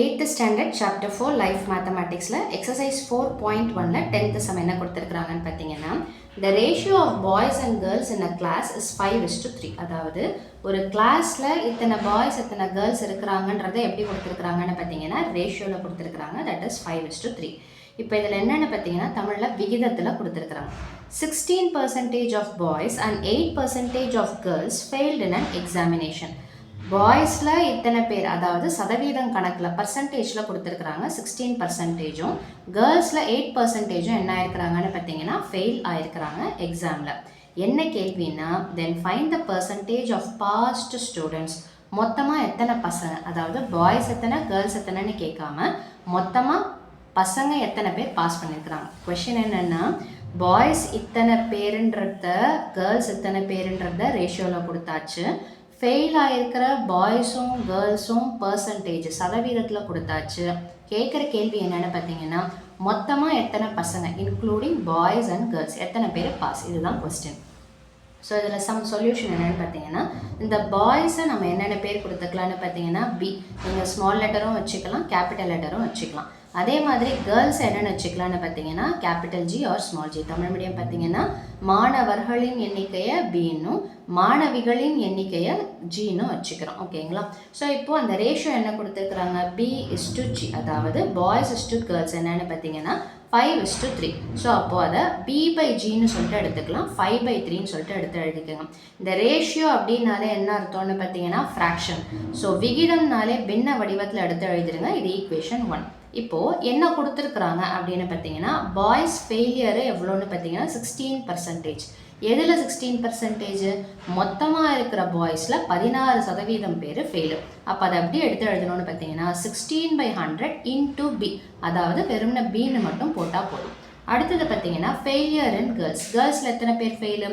8th standard chapter 4 life mathematicsல exercise 4.1ல 10th sum என்ன கொடுத்திருக்காங்கன்னு பார்த்தீங்கன்னா the ratio of boys and girls in a class is 5:3. அதாவது ஒரு கிளாஸ்ல இத்தனை பாய்ஸ் இத்தனை கேர்ள்ஸ் இருக்கிறாங்கன்றதை எப்படி கொடுத்திருக்காங்கன்னு பார்த்தீங்கன்னா ரேஷியோல கொடுத்திருக்காங்க, that is 5:3. இப்போ இதில் என்னென்னு பார்த்தீங்கன்னா தமிழில் விகிதத்தில் கொடுத்துருக்குறாங்க. 16% of boys and 8% of girls failed in an examination. பாய்ஸில் இத்தனை பேர், அதாவது சதவீதம் கணக்கில் பர்சன்டேஜில் கொடுத்துருக்குறாங்க 16%, கேர்ள்ஸில் 8% என்ன ஆயிருக்கிறாங்கன்னு பார்த்தீங்கன்னா ஃபெயில் ஆயிருக்கிறாங்க எக்ஸாமில். என்ன கேள்வின்னா then find the percentage of passed students. மொத்தமாக எத்தனை பசங்க, அதாவது பாய்ஸ் எத்தனை கேர்ள்ஸ் எத்தனைன்னு கேட்காம மொத்தமாக பசங்க எத்தனை பேர் பாஸ் பண்ணியிருக்கிறாங்க. கொஷின் என்னென்னா பாய்ஸ் இத்தனை பேருன்றத கேர்ள்ஸ் இத்தனை பேருன்றத ரேஷியோவில் கொடுத்தாச்சு, ஃபெயில் ஆகிருக்கிற பாய்ஸும் கேர்ள்ஸும் பர்சன்டேஜ் சதவீதத்தில் கொடுத்தாச்சு. கேட்குற கேள்வி என்னென்னு பார்த்தீங்கன்னா மொத்தமாக எத்தனை பசங்க இன்க்ளூடிங் பாய்ஸ் அண்ட் கேர்ள்ஸ் எத்தனை பேர் பாஸ், இதுதான் கொஸ்டின். ஸோ இதில் சம் சொல்யூஷன் என்னென்னு பார்த்தீங்கன்னா இந்த பாய்ஸை நம்ம என்னென்ன பேர் கொடுத்துக்கலான்னு பார்த்தீங்கன்னா பி, நீங்கள் ஸ்மால் லெட்டரும் வச்சுக்கலாம் கேபிட்டல் லெட்டரும் வச்சுக்கலாம். அதே மாதிரி கேர்ள்ஸ் என்னென்னு வச்சுக்கலான்னு பார்த்தீங்கன்னா capital G or small G. Tamil medium பார்த்தீங்கன்னா மாணவர்களின் எண்ணிக்கையை பின்னும் மாணவிகளின் எண்ணிக்கையை ஜின்னு வச்சுக்கிறோம். ஓகேங்களா? ஸோ இப்போது அந்த ரேஷியோ என்ன கொடுத்துருக்குறாங்க, B:G, அதாவது பாய்ஸ் கேர்ள்ஸ் என்னென்னு பார்த்தீங்கன்னா 5:3. ஸோ அப்போது அதை B/Gன்னு சொல்லிட்டு எடுத்துக்கலாம், 5/3ன்னு சொல்லிட்டு எழுதிக்கோங்க. இந்த ரேஷியோ அப்படின்னாலே என்ன அர்த்தம்னு பார்த்தீங்கன்னா ஃப்ராக்ஷன். ஸோ விகிதம்னாலே பின்ன வடிவத்தில் எடுத்து எழுதிடுங்க. இது ஈக்குவேஷன் 1. இப்போது என்ன கொடுத்துருக்குறாங்க அப்படின்னு பார்த்தீங்கன்னா பாய்ஸ் ஃபெயிலியரு எவ்வளோன்னு பார்த்தீங்கன்னா 16%. எதில் 16%? மொத்தமாக இருக்கிற பாய்ஸில் 16% பேர் ஃபெயிலு. அப்போ அதை எப்படி எடுத்து எழுதணும்னு பார்த்தீங்கன்னா 16/100 இன்டூ பி, அதாவது வெறும்ன பின்னு மட்டும் போட்டால் போதும். அடுத்தது பார்த்தீங்கன்னா ஃபெயிலியர் இன் கேர்ள்ஸில் எத்தனை பேர் ஃபெயிலு,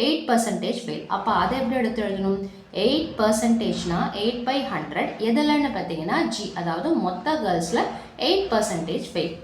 8% ஃபெயில். அப்போ அதை எப்படி எடுத்து எழுதணும், 8%னா 8/100 எதில்னு பார்த்தீங்கன்னா ஜி, அதாவது மொத்த கேர்ள்ஸில் 8% ஃபெயில்.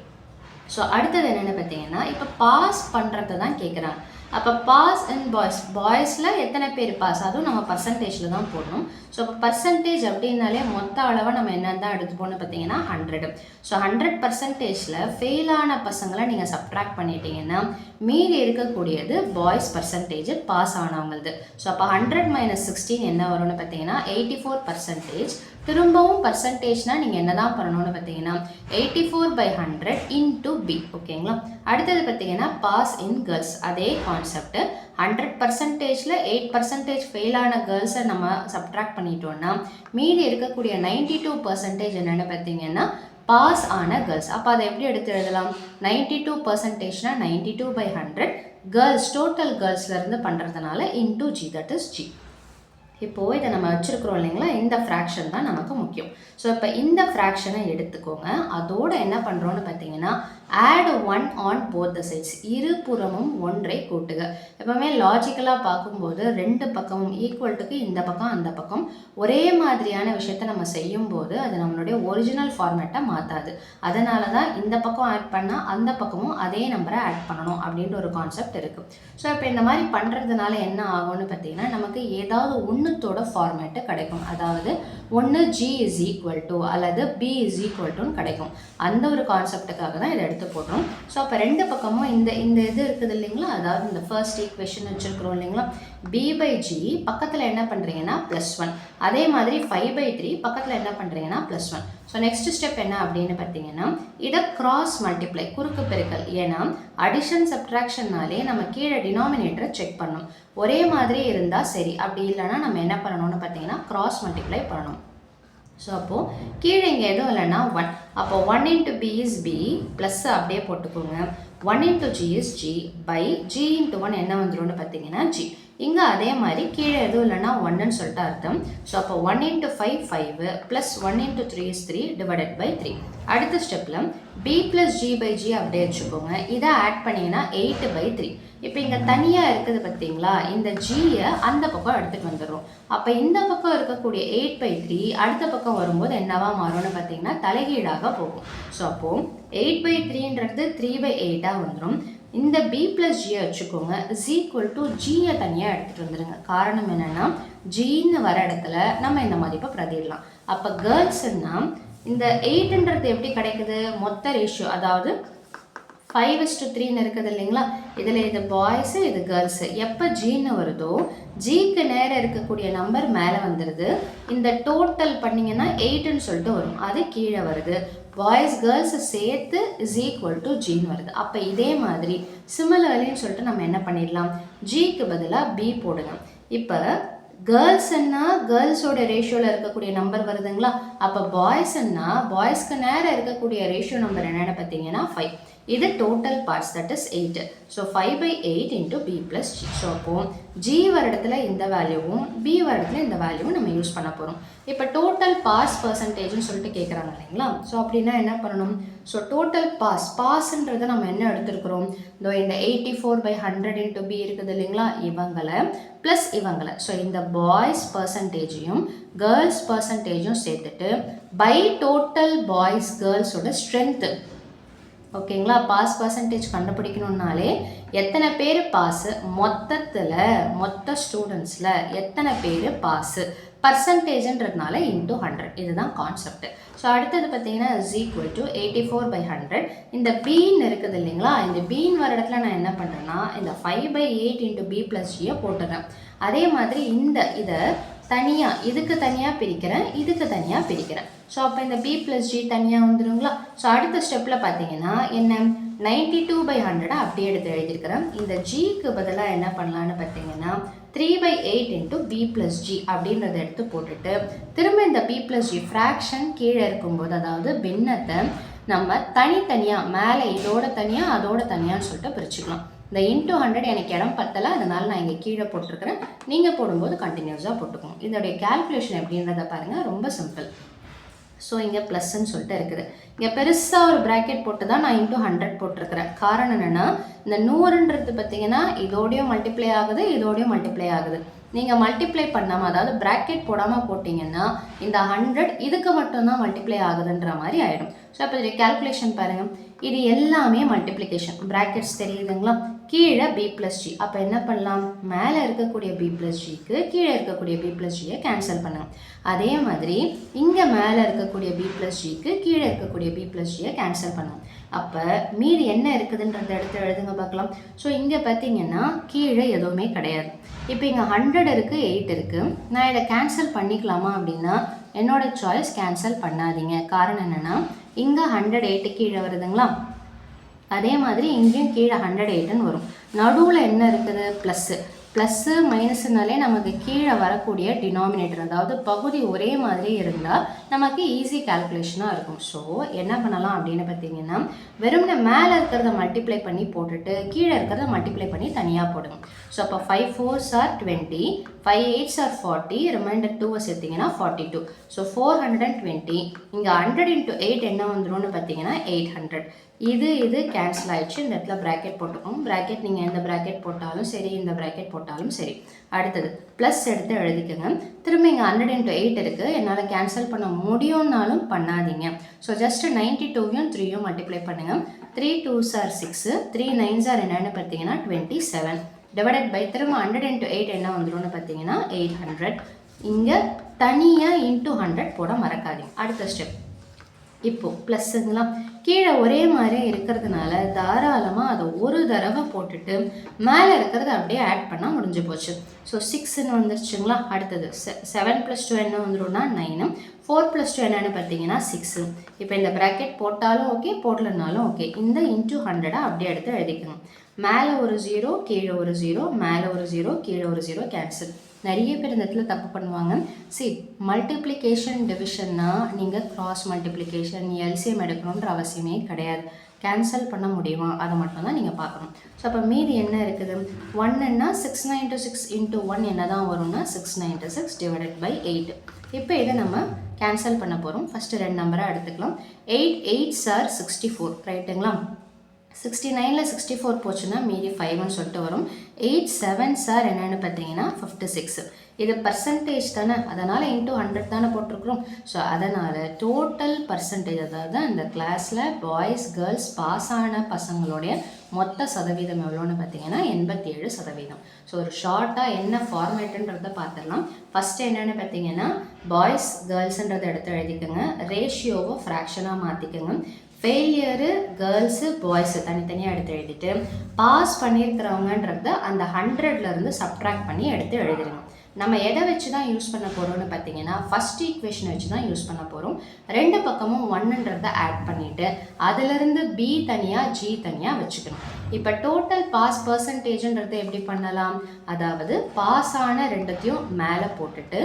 ஸோ அடுத்தது என்னென்னு பார்த்தீங்கன்னா இப்போ பாஸ் பண்ணுறது தான் கேட்குறாங்க. அப்போ பாஸ் இன் பாய்ஸில் எத்தனை பேர் பாஸ், அதுவும் நம்ம பர்சன்டேஜில் தான் போடணும். ஸோ இப்போ பர்சன்டேஜ் அப்படின்னாலே மொத்த அளவை நம்ம என்னென்னு தான் எடுத்துப்போன்னு பார்த்தீங்கன்னா 100. ஸோ 100%ல் ஃபெயிலான பசங்களை நீங்கள் சப்ட்ராக்ட் பண்ணிட்டீங்கன்னா மீதி இருக்கக்கூடியது பாய்ஸ் பர்சன்டேஜ் பாஸ் ஆனவங்களது. ஸோ அப்போ 100 - 16 என்ன வரும்னு பார்த்தீங்கன்னா 84%. திரும்பவும் பர்சன்டேஜ்னால் நீங்கள் என்ன தான் பண்ணணும்னு பார்த்தீங்கன்னா 84/100 இன்டூ பி. ஓகேங்களா? அடுத்தது பார்த்தீங்கன்னா பாஸ் இன் கேர்ள்ஸ், அதே கான்செப்ட். 100%ல் 8% ஃபெயிலான கேர்ள்ஸை நம்ம சப்ட்ராக்ட் பண்ணிட்டோம்னா மீதி இருக்கக்கூடிய 92% என்னென்னு பார்த்தீங்கன்னா பாஸ் ஆன கேர்ள்ஸ். அப்போ அதை எப்படி எடுத்து எழுதலாம், 92%னா 92/100 கேர்ள்ஸ் டோட்டல் கேர்ள்ஸ்லேருந்து பண்ணுறதுனால into G, that is G. இப்போது இதை நம்ம வச்சுருக்கிறோம் இல்லைங்களா, இந்த ஃப்ராக்ஷன் தான் நமக்கு முக்கியம். ஸோ இப்போ இந்த ஃப்ராக்ஷனை எடுத்துக்கோங்க. அதோடு என்ன பண்ணுறோன்னு பார்த்தீங்கன்னா add 1 on both the sides, இருபுறமும் 1ஐ கூட்டுக. எப்போவுமே லாஜிக்கலாக பார்க்கும்போது ரெண்டு பக்கமும் ஈக்குவல்ட்டுக்கு இந்த பக்கம் அந்த பக்கம் ஒரே மாதிரியான விஷயத்த நம்ம செய்யும்போது அது நம்மளுடைய ஒரிஜினல் ஃபார்மேட்டை மாற்றாது. அதனால தான் இந்த பக்கம் ஆட் பண்ணால் அந்த பக்கமும் அதே நம்பரை ஆட் பண்ணணும் அப்படின்ற ஒரு கான்செப்ட் இருக்குது. ஸோ இப்போ இந்த மாதிரி பண்ணுறதுனால என்ன ஆகும்னு பார்த்தீங்கன்னா நமக்கு ஏதாவது ஒன்றுத்தோட ஃபார்மேட்டு கிடைக்கும். அதாவது ஒன்று G இஸ் ஈக்குவல் டு அல்லது B இஸ் ஈக்குவல் டுன்னு கிடைக்கும். அந்த ஒரு கான்செப்டுக்காக தான் இதை எடுத்து போடுறோம். ஸோ அப்போ ரெண்டு பக்கமும் இந்த இது இருக்குது இல்லைங்களா, அதாவது இந்த ஃபர்ஸ்ட் ஈக்குவேஷன் வச்சுருக்கிறோம் இல்லைங்களா, B/G பக்கத்தில் என்ன பண்ணுறீங்கன்னா +1, அதே மாதிரி 5/3 பக்கத்தில் என்ன பண்ணுறீங்கன்னா +1. ஸோ நெக்ஸ்ட் ஸ்டெப் என்ன அப்படின்னு பார்த்தீங்கன்னா இதை கிராஸ் மல்டிப்ளை, குறுக்கு பெருக்கல். ஏன்னா அடிஷன் சப்ட்ராக்ஷன்னாலே நம்ம கீழே டினாமினேட்டரை செக் பண்ணணும். ஒரே மாதிரி இருந்தால் சரி, அப்படி இல்லைன்னா நம்ம என்ன பண்ணணும்னு பார்த்தீங்கன்னா கிராஸ் மல்டிப்ளை பண்ணணும். ஸோ அப்போது கீழே இங்கே எதுவும் இல்லைன்னா 1, அப்போது 1 into P is P plus அப்படியே போட்டுக்கோங்க, 1 into G is G by G into 1 என்ன வந்துடும்னு பார்த்தீங்கன்னா ஜி. இங்கே அதே மாதிரி கீழே எதுவும் இல்லைன்னா 1ன்னு சொல்லிட்டு அர்த்தம். ஸோ அப்போ 1 into 5 5 plus 1 into 3 is 3 divided by 3. அடுத்த ஸ்டெப்பில் b + g/g அப்படியே வச்சுக்கோங்க. இதை ஆட் பண்ணிங்கன்னா 8/3. இப்போ இங்கே தனியாக இருக்குது பார்த்தீங்களா, இந்த ஜியை அந்த பக்கம் எடுத்துகிட்டு வந்துடுறோம். அப்போ இந்த பக்கம் இருக்கக்கூடிய 8/3 அடுத்த பக்கம் வரும்போது என்னவா மாறும்னு பார்த்தீங்கன்னா தலைகீழாக போகும். ஸோ அப்போது 8/3ன்றது 3/8ஆக வந்துடும். இந்த b + g வச்சுக்கோங்க, இஸ் ஈக்குவல் டு ஜியை தனியாக எடுத்துகிட்டு வந்துடுங்க. காரணம் என்னென்னா ஜின்னு வர இடத்துல நம்ம இந்த மதிப்பை பிரதிடலாம். அப்போ கேர்ள்ஸ்ன்னா இந்த 8ன்றது எப்படி கிடைக்குது? மொத்த ரேஷியோ, அதாவது 5:3 இருக்குது இல்லைங்களா? இதில் இது பாய்ஸு, இது கேர்ள்ஸு. எப்போ ஜின்னு வருதோ ஜிக்கு நேரம் இருக்கக்கூடிய நம்பர் மேலே வந்துடுது. இந்த டோட்டல் பண்ணிங்கன்னா 8ன்னு சொல்லிட்டு வரும், அது கீழே வருது. பாய்ஸ் கேர்ள்ஸை சேர்த்து இஸ் ஈக்குவல் டு ஜின்னு வருது. அப்போ இதே மாதிரி சிமிலர்லின்னு சொல்லிட்டு நம்ம என்ன பண்ணிடலாம், ஜிக்கு பதிலாக பி போடுங்க. இப்போ கேர்ள்ஸ்ன்னா கேர்ள்ஸோட ரேஷியோவில் இருக்கக்கூடிய நம்பர் வருதுங்களா? அப்போ பாய்ஸ்ன்னா பாய்ஸ்க்கு நேரம் இருக்கக்கூடிய ரேஷியோ நம்பர் என்னென்னு பார்த்தீங்கன்னா 5. இது total parts, that is 8. So 5/8 into P plus G. So அப்போ ஜி வர இடத்துல இந்த வேல்யூவும் பி வர இடத்துல இந்த வேல்யூவும் நம்ம யூஸ் பண்ண போகிறோம். இப்போ டோட்டல் பாஸ் பர்சன்டேஜ்னு சொல்லிட்டு கேட்குறாங்க இல்லைங்களா? ஸோ அப்படின்னா என்ன பண்ணணும்? ஸோ டோட்டல் பாஸ்ன்றதை நம்ம என்ன எடுத்துருக்குறோம்? இந்த 84/100 இன்ட்டு பி இருக்குது இல்லைங்களா? இவங்களை ப்ளஸ் இவங்களை, ஸோ இந்த பாய்ஸ் பர்சன்டேஜையும் கேர்ள்ஸ் பர்சன்டேஜும் சேர்த்துட்டு பை டோட்டல் பாய்ஸ் கேர்ள்ஸோட ஸ்ட்ரென்த்து. ஓகேங்களா? பாஸ் பர்சன்டேஜ் கண்டுபிடிக்கணுன்னாலே எத்தனை பேர் பாஸு, மொத்த ஸ்டூடெண்ட்ஸில் எத்தனை பேர் பாஸு, பர்சன்டேஜ்ன்றதுனால இன்ட்டு 100. இதுதான் கான்செப்ட். ஸோ அடுத்தது பார்த்தீங்கன்னா இஸ் ஈக்குவல் டு 84/100. இந்த பீன் இருக்குது இல்லைங்களா? இந்த பீன் வர இடத்துல நான் என்ன பண்ணுறேன்னா இந்த 5/8 இன்ட்டு பி ப்ளஸ் ஜியை போட்டுறேன். அதே மாதிரி இதை தனியாக இதுக்கு தனியாக பிரிக்கிறேன், இதுக்கு தனியாக பிரிக்கிறேன். ஸோ அப்போ இந்த பி ப்ளஸ் ஜி தனியாக வந்துடுங்களா? ஸோ அடுத்த ஸ்டெப்பில் பார்த்தீங்கன்னா என்ன 92/100 அப்படியே எடுத்து எழுதியிருக்கிறேன். இந்த ஜிக்கு பதிலாக என்ன பண்ணலான்னு பார்த்தீங்கன்னா 3/8 இன்ட்டு பி ப்ளஸ் ஜி அப்படின்றத எடுத்து போட்டுட்டு திரும்ப இந்த பி ப்ளஸ் ஜி ஃப்ராக்ஷன் கீழே இருக்கும்போது, அதாவது பின்னத்தை நம்ம தனித்தனியாக மேலே இதோட தனியாக அதோட தனியான்னு சொல்லிட்டு பிரிச்சுக்கலாம். இந்த இன்ட்டு 100 எனக்கு இடம் பத்தலை, அதனால் நான் இங்கே கீழே போட்டிருக்கிறேன். நீங்கள் போடும்போது கண்டினியூஸாக போட்டுக்கோங்க. இதோடைய கால்குலேஷன் எப்படின்றத பாருங்கள், ரொம்ப சிம்பிள். ஸோ இங்கே ப்ளஸ்ன்னு சொல்லிட்டு இருக்குது. இங்கே பெருசாக ஒரு ப்ராக்கெட் போட்டு தான் நான் இன்ட்டு 100 போட்டிருக்கிறேன். காரணம் என்னென்னா இந்த 100ன்றது பார்த்தீங்கன்னா இதோடையும் மல்டிப்ளை ஆகுது, இதோடையும் மல்டிப்ளை ஆகுது. நீங்கள் மல்டிப்ளை பண்ணாமல், அதாவது ப்ராக்கெட் போடாமல் போட்டிங்கன்னா இந்த 100 இதுக்கு மட்டும்தான் மல்டிப்ளை ஆகுதுன்ற மாதிரி ஆகிடும். ஸோ அப்போ இதோடைய கால்குலேஷன் பாருங்கள், இது எல்லாமே மல்டிப்ளிகேஷன். ப்ராக்கெட்ஸ் தெரியுதுங்களா? கீழே பி ப்ளஸ் ஜி. அப்போ என்ன பண்ணலாம், மேலே இருக்கக்கூடிய பி ப்ளஸ் ஜிக்கு கீழே இருக்கக்கூடிய பி ப்ளஸ் ஜியை கேன்சல் பண்ணலாம். அதே மாதிரி இங்கே மேலே இருக்கக்கூடிய பி ப்ளஸ் ஜிக்கு கீழே இருக்கக்கூடிய பி ப்ளஸ் ஜியை கேன்சல் பண்ணலாம். அப்போ மீதி என்ன இருக்குதுன்றத எடுத்து எழுதுங்க பார்க்கலாம். ஸோ இங்கே பார்த்தீங்கன்னா கீழே எதுவுமே கிடையாது. இப்போ இங்கே 100 இருக்குது, 8 இருக்குது. நான் இதை கேன்சல் பண்ணிக்கலாமா அப்படின்னா என்னோடய சாய்ஸ், கேன்சல் பண்ணாதீங்க. காரணம் என்னென்னா இங்கே 108 கீழே வருதுங்களா? அதே மாதிரி இங்கேயும் கீழே 108ன்னு வரும். நடுவில் என்ன இருக்குது? ப்ளஸ்ஸு மைனஸ்னாலே நமக்கு கீழே வரக்கூடிய டினாமினேட்டர், அதாவது பகுதி ஒரே மாதிரி இருந்தால் நமக்கு ஈஸி கால்குலேஷனாக இருக்கும். ஸோ என்ன பண்ணலாம் அப்படின்னு பார்த்தீங்கன்னா வெறும்னே மேலே இருக்கிறத மல்டிப்ளை பண்ணி போட்டுட்டு கீழே இருக்கிறத மல்டிப்ளை பண்ணி தனியாக போடுங்க. ஸோ அப்போ 5 4s are 20, 5 8s are 40, reminder 2 சேர்த்திங்கன்னா 42. ஸோ 420. இங்கே 100 இன்ட்டு 8 என்ன வந்துடும்னு பார்த்தீங்கன்னா 800. இது கேன்சல் ஆகிடுச்சு. இந்த இடத்துல ப்ராக்கெட் போட்டுக்கோங்க. ப்ராக்கெட் நீங்கள் எந்த ப்ராக்கெட் போட்டாலும் சரி, இந்த ப்ராக்கெட் போட்டாலும் சரி. அடுத்தது ப்ளஸ் எடுத்து எழுதிக்கோங்க. திரும்ப இங்கே 100 இன்ட்டு 8 இருக்குது, என்னால் கேன்சல் பண்ண முடியும்னாலும் பண்ணாதீங்க. ஸோ ஜஸ்ட்டு 92யும் 3யும் மல்டிப்ளை பண்ணுங்கள். 3 2s are 6, 3 9s are என்னென்னு பார்த்தீங்கன்னா 27. டிவைடட் பை திரும்ப 100 இன்ட்டு 8 என்ன வந்துடும்னு பார்த்தீங்கன்னா 800. இங்கே தனியாக இன்ட்டு 100 போட மறக்காதீங்க. அடுத்த ஸ்டெப், இப்போது ப்ளஸ்ஸுங்களா கீழே ஒரே மாதிரி இருக்கிறதுனால தாராளமாக அதை ஒரு தடவை போட்டுட்டு மேலே இருக்கிறத அப்படியே ஆட் பண்ணால் முடிஞ்சு போச்சு. ஸோ 6ன்னு வந்துருச்சுங்களா? அடுத்தது 7 + 2 என்ன வந்துடும்னா 9, 4 + 2 என்னென்னு பார்த்தீங்கன்னா 6. இப்போ இந்த ப்ராக்கெட் போட்டாலும் ஓகே, போடலனாலும் ஓகே. இந்த இன்ட்டு 100 அப்படியே எடுத்து எழுதிக்கணும். மேலே ஒரு 0, கீழே ஒரு 0, மேலே ஒரு 0, கீழே ஒரு 0, கேன்சல். நிறைய பேர் இந்த இடத்துல தப்பு பண்ணுவாங்க. சரி, மல்டிப்ளிகேஷன் டிவிஷன்னா நீங்கள் கிராஸ் மல்டிப்ளிகேஷன் எல்சிஎம் எடுக்கணுன்ற அவசியமே கிடையாது. கேன்சல் பண்ண முடியுமா அதை மட்டும் தான் நீங்கள் பார்க்கணும். ஸோ அப்போ மீதி என்ன இருக்குது? 1ன்னா 696 இன்ட்டு 1 என்ன தான் வரும்னா 696 டிவைடட் பை 8. இப்போ இதை நம்ம கேன்சல் பண்ண போகிறோம். ஃபஸ்ட்டு 2 நம்பராக எடுத்துக்கலாம். 8 8s are 64, ரைட்டுங்களா? 69ல் 64 போச்சுன்னா மீதி 5ன்னு சொல்லிட்டு வரும். 8 7s are என்னென்னு பார்த்தீங்கன்னா 56. இது பர்சன்டேஜ் தானே, அதனால் இன்ட்டு 100 தானே போட்டிருக்கிறோம். ஸோ அதனால் டோட்டல் பர்சன்டேஜ், அதாவது அந்த கிளாஸில் பாய்ஸ் கேர்ள்ஸ் பாஸ் ஆன பசங்களுடைய மொத்த சதவீதம் எவ்வளோன்னு பார்த்தீங்கன்னா 87%. ஸோ ஒரு ஷார்ட்டாக என்ன ஃபார்மேட்டுன்றதை பார்த்துடலாம். ஃபஸ்ட்டு என்னென்னு பார்த்தீங்கன்னா பாய்ஸ் கேர்ள்ஸுன்றதை எடுத்து எழுதிக்கோங்க, ரேஷியோவை ஃப்ராக்ஷனாக மாற்றிக்கோங்க, ஃபெயிலியரு கேர்ள்ஸு பாய்ஸு தனித்தனியாக எடுத்து எழுதிட்டு பாஸ் பண்ணியிருக்கிறவங்கன்றத அந்த 100லேருந்து சப்ட்ராக்ட் பண்ணி எடுத்து எழுதிடுங்க. நம்ம எதை வச்சு தான் யூஸ் பண்ண போகிறோம்னு பார்த்தீங்கன்னா ஃபஸ்ட் ஈக்குவேஷனை வச்சு தான் யூஸ் பண்ண போகிறோம். ரெண்டு பக்கமும் 1ன்றதை ஆட் பண்ணிவிட்டு அதிலிருந்து பி தனியாக ஜி தனியாக வச்சுக்கணும். இப்போ டோட்டல் பாஸ் பர்சன்டேஜ்ன்றதை எப்படி பண்ணலாம், அதாவது பாஸ் ஆன ரெண்டுத்தையும் மேலே போட்டுட்டு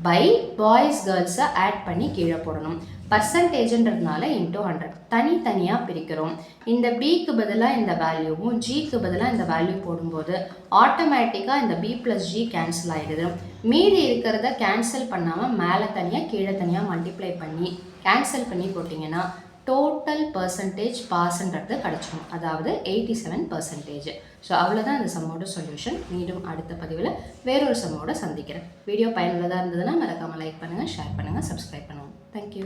பை பாய்ஸ் கேர்ள்ஸை ஆட் பண்ணி கீழே போடணும். பர்சன்டேஜ்ன்றதுனால இன்ட்டு 100 தனித்தனியாக பிரிக்கிறோம். இந்த பிக்கு பதிலாக இந்த வேல்யூவும் ஜிக்கு பதிலாக இந்த வேல்யூ போடும்போது ஆட்டோமேட்டிக்காக இந்த பி ப்ளஸ் ஜி கேன்சல் ஆகிடுது. மீதி இருக்கிறத கேன்சல் பண்ணாமல் மேலே தனியாக கீழே தனியாக மல்டிப்ளை பண்ணி கேன்சல் பண்ணி போட்டிங்கன்னா டோட்டல் பர்சன்டேஜ் பாஸ்ன்றது கிடச்சிடும், அதாவது 87%. ஸோ அவ்வளோதான் இந்த சம்மோட சொல்யூஷன். மீண்டும் அடுத்த பதிவில் வேறொரு சம்மோட சந்திக்கிறேன். வீடியோ பயனுள்ளதாக இருந்ததுன்னா மறக்காமல் லைக் பண்ணுங்கள், ஷேர் பண்ணுங்கள், சப்ஸ்கிரைப் பண்ணுவோம். தேங்க்யூ.